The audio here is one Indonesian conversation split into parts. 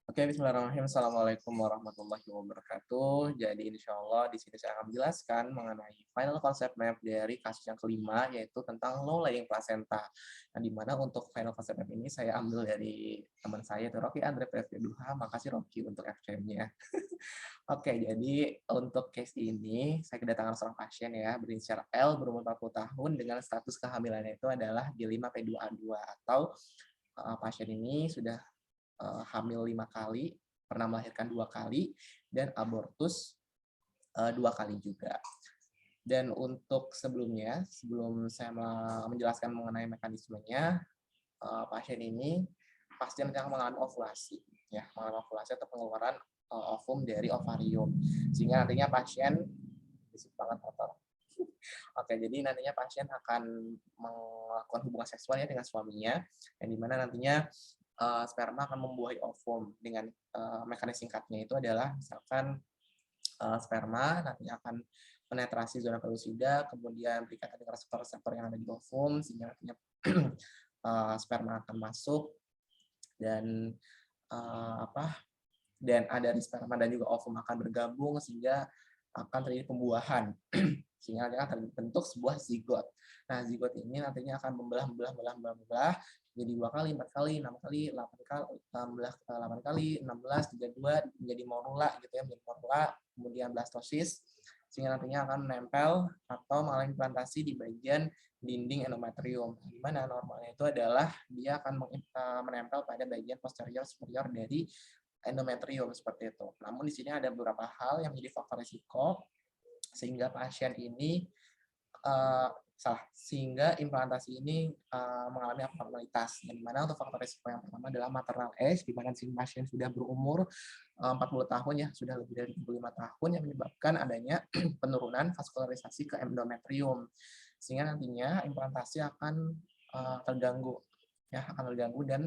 Oke, bismillahirrahmanirrahim. Assalamualaikum warahmatullahi wabarakatuh. Jadi insya Allah di sini saya akan menjelaskan mengenai final concept map dari kasus yang kelima, yaitu tentang low lying placenta. Nah, di mana untuk final concept map ini saya ambil dari teman saya, itu Rocky Andre Duha. Makasih Rocky untuk FCM-nya. Oke, jadi untuk case ini saya kedatangan seorang pasien ya, berinisial L, berumur 40 tahun dengan status kehamilannya itu adalah G5P2A2 atau pasien ini sudah hamil 5 kali, pernah melahirkan 2 kali, dan abortus 2 kali juga. Dan untuk sebelumnya, sebelum saya menjelaskan mengenai mekanismenya, pasien ini pasti nanti akan mengalami ovulasi, ya, mengalami ovulasi atau pengeluaran ovum dari ovarium, sehingga nantinya pasien berisik banget motor. Oke, jadi nantinya pasien akan melakukan hubungan seksual ya dengan suaminya, yang dimana nantinya sperma akan membuahi ovum dengan mekanisme singkatnya itu adalah misalkan sperma nantinya akan penetrasi zona pelosida, kemudian berikatan dengan reseptor-reseptor yang ada di ovum sehingga nantinya sperma akan masuk dan apa dan ada di sperma dan juga ovum akan bergabung sehingga akan terjadi pembuahan sehingga akan terbentuk sebuah zigot. Nah, zigot ini nantinya akan membelah jadi 2 kali, 4 kali, 6 kali, 8 kali, 8 kali, 16, 32 menjadi morula gitu ya, menjadi morula, kemudian blastosis sehingga nantinya akan menempel atau mengalami implantasi di bagian dinding endometrium. Di mana normalnya itu adalah dia akan menempel pada bagian posterior superior dari endometrium seperti itu. Namun di sini ada beberapa hal yang menjadi faktor risiko sehingga pasien ini sehingga implantasi ini mengalami abnormalitas. Yang dimana untuk faktor risiko yang pertama adalah maternal age, di mana si pasien sudah berumur 40 tahun ya, sudah lebih dari 25 tahun yang menyebabkan adanya penurunan vaskularisasi ke endometrium. Sehingga nantinya implantasi akan terganggu ya, akan terganggu dan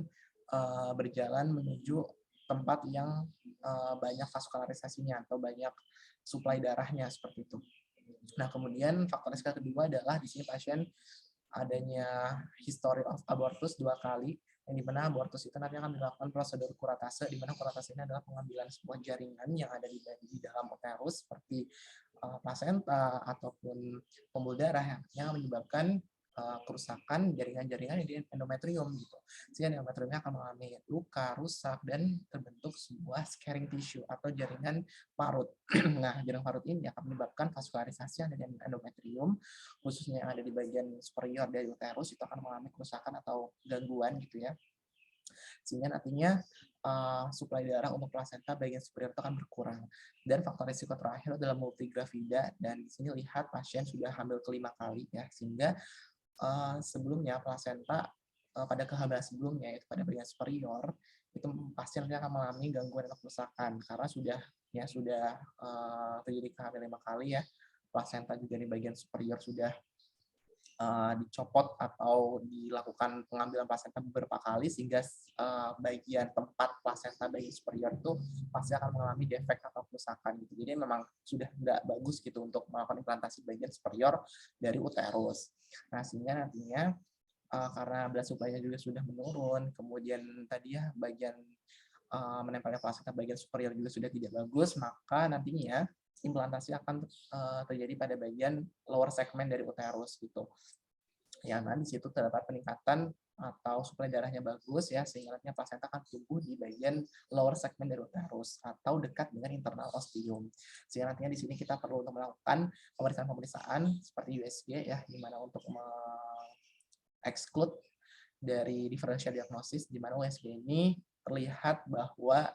berjalan menuju tempat yang banyak vaskularisasinya atau banyak suplai darahnya seperti itu. Nah, kemudian faktor risiko kedua adalah di sini pasien adanya history of abortus 2 kali, yang dimana abortus itu nanti akan dilakukan prosedur kuratase, di mana kuratase ini adalah pengambilan sebuah jaringan yang ada di dalam uterus seperti plasenta ataupun pembuluh darah yang menyebabkan kerusakan jaringan-jaringan di endometrium gitu. Sehingga endometriumnya akan mengalami luka, rusak, dan terbentuk sebuah scarring tissue atau jaringan parut. Nah, jaringan parut ini akan menyebabkan vaskularisasi yang ada di endometrium, khususnya yang ada di bagian superior dari uterus, itu akan mengalami kerusakan atau gangguan gitu ya. Sehingga nantinya suplai darah untuk plasenta bagian superior itu akan berkurang. Dan faktor risiko terakhir adalah multigravida, dan di sini lihat pasien sudah hamil ke 5 kali ya, sehingga sebelumnya plasenta pada kehamilan sebelumnya yaitu pada bagian superior itu pasti nanti akan mengalami gangguan atau kerusakan karena sudah terjadi kehamilan 5 kali ya, plasenta juga di bagian superior sudah dicopot atau dilakukan pengambilan plasenta beberapa kali sehingga bagian tempat plasenta bagian superior itu pasti akan mengalami defek atau kerusakan gitu. Jadi memang sudah tidak bagus gitu untuk melakukan implantasi bagian superior dari uterus. Nah, sehingga nantinya karena blood supply-nya juga sudah menurun, kemudian tadi ya bagian menempelnya plasenta bagian superior juga sudah tidak bagus, maka nantinya implantasi akan terjadi pada bagian lower segment dari uterus gitu. Ya, nah di situ terdapat peningkatan atau suplai darahnya bagus ya, sehingga nantinya plasenta akan tumbuh di bagian lower segment dari uterus atau dekat dengan internal ostium. Sehingga nantinya di sini kita perlu untuk melakukan pemeriksaan-pemeriksaan seperti USG ya, di mana untuk exclude dari differential diagnosis, di mana USG ini terlihat bahwa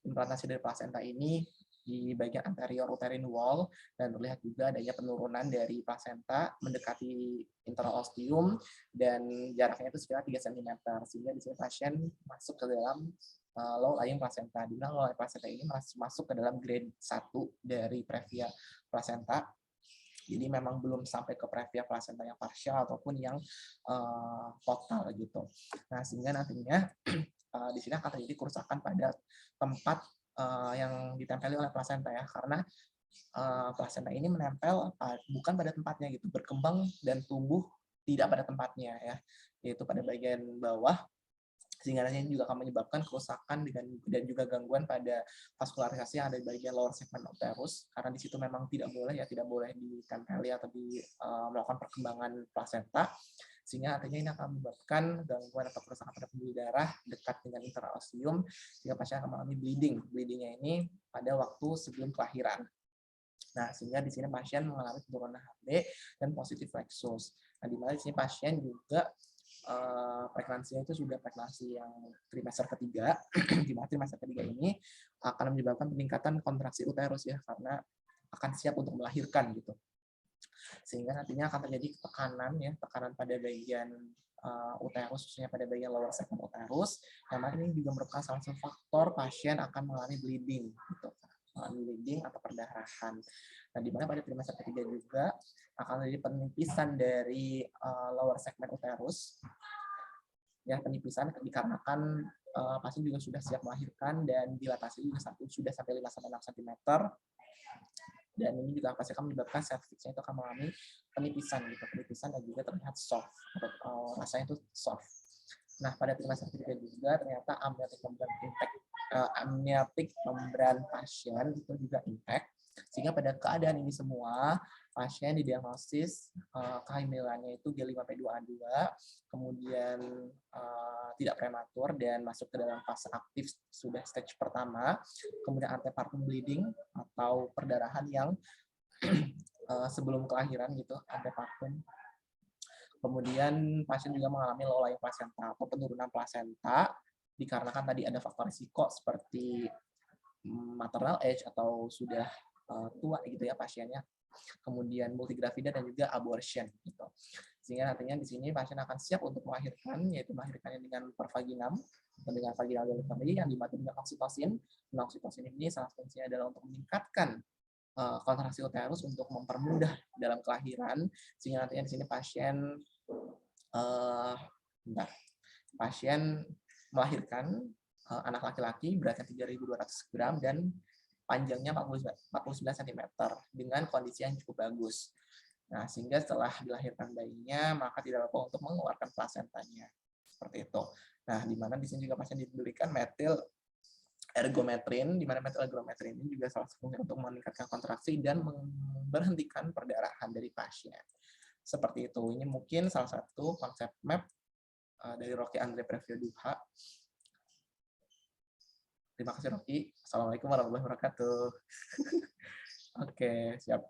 implantasi dari plasenta ini di bagian anterior uterine wall dan terlihat juga adanya penurunan dari plasenta mendekati internal ostium dan jaraknya itu sekitar 3 cm, sehingga di sini pasien masuk ke dalam low lying placenta. Di mana low lying placenta ini masuk ke dalam grade 1 dari previa placenta. Jadi memang belum sampai ke previa placenta yang parsial ataupun yang total gitu. Nah, sehingga nantinya di sini akan terjadi kerusakan pada tempat yang ditempeli oleh plasenta ya, karena plasenta ini menempel bukan pada tempatnya gitu, berkembang dan tumbuh tidak pada tempatnya ya, yaitu pada bagian bawah, sehingga nantinya juga akan menyebabkan kerusakan dan juga gangguan pada vaskularisasi yang ada di bagian lower segment uterus, karena di situ memang tidak boleh ditempeli atau melakukan perkembangan plasenta, sehingga artinya ini akan menyebabkan gangguan atau kerusakan pada pembuluh darah dekat dengan interosium, sehingga pasien akan mengalami bleeding. Bleedingnya ini pada waktu sebelum kelahiran. Nah, sehingga di sini pasien mengalami penurunan HB dan positif flexus. Nah, di mana di sini pasien juga preeklamsianya itu sudah preeklamsi yang trimester ketiga, di mana trimester ketiga ini akan menyebabkan peningkatan kontraksi uterus ya, karena akan siap untuk melahirkan gitu. Sehingga nantinya akan terjadi tekanan pada bagian uterus, khususnya pada bagian lower segment uterus, yang mana ini juga merupakan salah satu faktor pasien akan mengalami bleeding gitu. Bleeding atau perdarahan. Nah, di mana pada trimester ketiga juga akan terjadi penipisan dari lower segment uterus. Ya, penipisan dikarenakan pasien juga sudah siap melahirkan dan dilatasi juga sudah sampai 5-6 cm. Dan ini juga pasti akan menyebabkan cervixnya itu akan mengalami penipisan dan juga terlihat soft, atau rasanya itu soft. Nah, pada trimester ketiga juga ternyata amniotic membran pasien itu juga impact, sehingga pada keadaan ini semua pasien didiagnosis kehamilannya itu G5P2A2, kemudian tidak prematur dan masuk ke dalam fase aktif sudah stage pertama, kemudian antepartum bleeding atau perdarahan yang sebelum kelahiran gitu, antepartum. Kemudian pasien juga mengalami low lying placenta atau penurunan plasenta dikarenakan tadi ada faktor risiko seperti maternal age atau sudah tua gitu ya pasiennya. Kemudian multigravida dan juga abortion gitu. Sehingga nantinya di sini pasien akan siap untuk melahirkan, yaitu melahirkannya dengan pervaginam atau dengan vaginal delivery yang dibantu dengan oksitosin. Nah, oksitosin ini salah satunya adalah untuk meningkatkan kontraksi uterus untuk mempermudah dalam kelahiran, sehingga nantinya di sini pasien melahirkan anak laki-laki beratnya 3.200 gram dan panjangnya 49 cm dengan kondisi yang cukup bagus. Nah, sehingga setelah dilahirkan bayinya, maka tidak apa untuk mengeluarkan plasentanya. Seperti itu. Nah, di mana di sini juga pasien diberikan metil ergometrin, di mana metil ergometrin ini juga salah satunya untuk meningkatkan kontraksi dan memberhentikan perdarahan dari pasien. Seperti itu. Ini mungkin salah satu konsep map dari Rocky Andre Previoduha. Terima kasih Rocky. Assalamualaikum warahmatullahi wabarakatuh. Oke, siap.